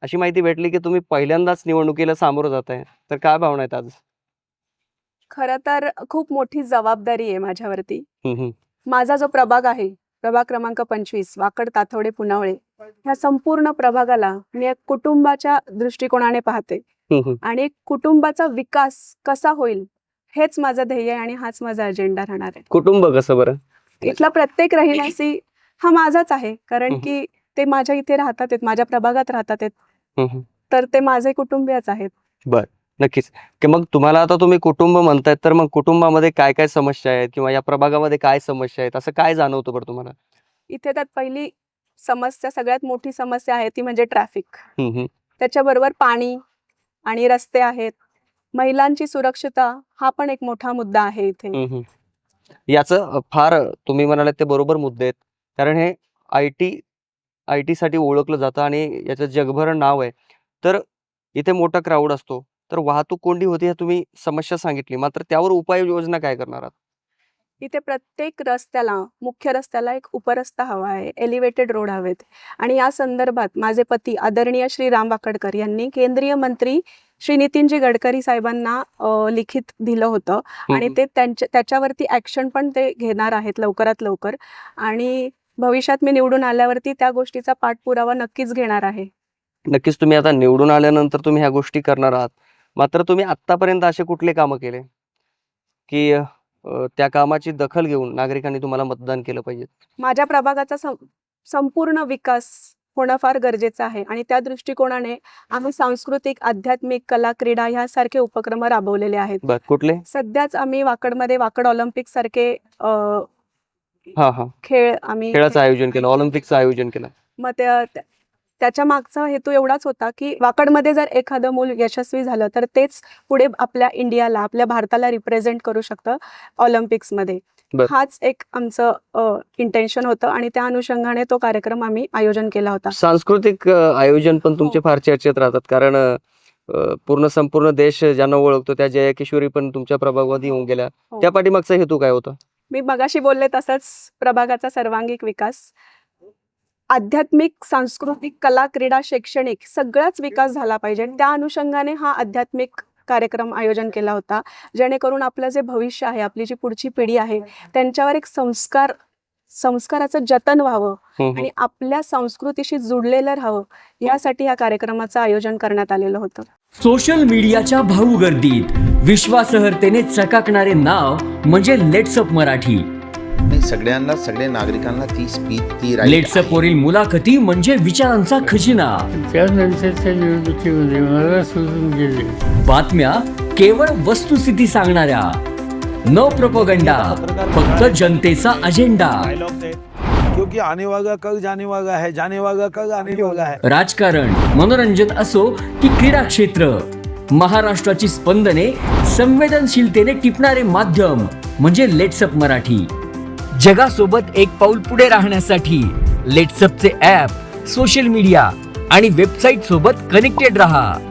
अशी माहिती भेटली की तुम्ही पहिल्यांदाच निवडणुकीला सामोरं जाताय, तर काय भावना आहेत आज? खरं तर खूप मोठी जबाबदारी आहे माझ्यावरती. हं, हं. माझा जो प्रभाग आहे, प्रभाग क्रमांक 25 वाकड, ताथवडे, पुनावळे, ह्या संपूर्ण प्रभागाला मी एक कुटुंबाच्या दृष्टिकोनाने पाहते हं, हं. आणि एक कुटुंबाचा विकास कसा होईल हेच माझं ध्येय आहे आणि हाच माझा अजेंडा राहणार आहे. कुटुंब कसं बरं? इथला प्रत्येक रहिवासी हा माझाच आहे, कारण हं. की ते माझ्या इथे राहतात आहेत, माझ्या प्रभागात राहतात आहेत, हं, हं. तर ते माझे कुटुंबीयच आहेत. बरं, नक्कीच. की मग तुम्हाला आता तुम्ही कुटुंब म्हणतायत, तर मग कुटुंबामध्ये काय-काय समस्या आहेत किंवा या प्रभागामध्ये काय समस्या आहेत, असं काय जाणवतं बरं तुम्हाला? इथे त्यात पहिली समस्या, सगळ्यात मोठी समस्या आहे ती म्हणजे ट्रॅफिक. हं, हं. त्याच्याबरोबर पाणी आणि रस्ते आहेत. महिलांची सुरक्षितता हा पण एक मोठा मुद्दा आहे इथे. हं, हं. याचं फार तुम्ही म्हणालात ते बरोबर मुद्दे आहेत. कारण हे आय-टीसाठी ओळखलं जातं आणि याचं जगभर नाव आहे. तर इथे मोठा क्राउड असतो. तर वाहतूक कोंडी होते हे तुम्ही समस्या सांगितली. मात्र त्यावर उपाययोजना काय करणार आहात? इथे प्रत्येक रस्त्याला, मुख्य रस्त्याला एक उपरस्ता हवा आहे, एलिव्हेटेड रोड हवेत. आणि या संदर्भात माझे पती आदरणीय श्री राम वाकडकर यांनी केंद्रीय मंत्री श्री नितीनजी गडकरी साहेबांना लिखित दिलं होतं आणि हं. ते त्याच्यावरती ॲक्शन पण ते घेणार आहेत लवकरात लवकर. आणि भविष्यात मी निवडून आल्यावरती त्या गोष्टीचा पाठपुरावा नक्कीच घेणार आहे. नक्कीच तुम्ही आता निवडून आल्यानंतर तुम्ही ह्या गोष्टी करणार आहात. मात्र तुम्ही आत्तापर्यंत असे कुठले कामं केले, की त्या कामाची दखल घेऊन नागरिकांनी तुम्हाला मतदान केलं पाहिजे? माझ्या प्रभागाचा संपूर्ण विकास होणं फार गरजेचं आहे आणि त्या दृष्टिकोनाने आम्ही सांस्कृतिक, आध्यात्मिक, कला, क्रीडा ह्यासारखे उपक्रम राबवलेले आहेत. बरं, कुठले? सध्याच आम्ही वाकडमध्ये वाकड ऑलिम्पिक सारखे हां, हां. खेळ आम्ही खेळाचं आयोजन केलं, ऑलिम्पिकचं आयोजन केलं. मग त्याच्या मागचा हेतू एवढाच होता की वाकडमध्ये जर एखादं मूल यशस्वी झालं तर तेच पुढे आपल्या इंडियाला, आपल्या भारताला रिप्रेझेंट करू शकतं ऑलिम्पिक्समध्ये. बरं. हाच एक आमचं इंटेन्शन होतं आणि त्या अनुषंगाने तो कार्यक्रम आम्ही आयोजन केला होता. सांस्कृतिक आयोजन पण तुमचे फार चर्चेत राहतात. कारण संपूर्ण देश ज्यांना ओळखतो त्या जया किशोरी पण तुमच्या प्रभागामध्ये येऊन गेल्या. हो. त्या पाठीमागचा हेतू काय होता? मी मगाशी बोलले तसंच प्रभागाचा सर्वांगीण विकास, आध्यात्मिक, सांस्कृतिक, कला, क्रीडा, शैक्षणिक सगळाच विकास झाला पाहिजे. त्या अनुषंगाने हा आध्यात्मिक कार्यक्रम आयोजन केला होता, जेणेकरून आपलं जे भविष्य आहे, आपली जी पुढची पिढी आहे, त्यांच्यावर एक संस्काराचं जतन व्हावं हं, हं. आणि आपल्या संस्कृतीशी जुडलेलं राहावं, यासाठी या कार्यक्रमाचं आयोजन करण्यात आलेलं होतं. सोशल मीडियाच्या भाऊ गर्दीत विश्वासार्हतेने चकाकणारे नाव म्हणजे लेट्सअप मराठी. सगळ्यांना, सगळ्या नागरिकांना ती स्पीच, ती लेट्सअप वरील मुलाखती म्हणजे विचारांचा खजिना. त्यानंतरच्या निवडणुकीमध्ये मला सोडून गेले. बातम्या केवळ वस्तुस्थिती सांगणाऱ्या, न प्रोपगंडा, फक्त जनतेचा अजेंडा. क्योंकि आने वाला कल जाने वाला है, जाने वाला कल आने वाला है. राजकारण, मनोरंजन असो की क्रीडा क्षेत्र, महाराष्ट्राची स्पंदने संवेदनशीलतेने टिपणारे माध्यम म्हणजे लेट्सअप मराठी. जगासोबत एक पाऊल पुढे राहण्यासाठी लेट्सअपचे ॲप, सोशल मीडिया आणि वेबसाईट सोबत कनेक्टेड रहा.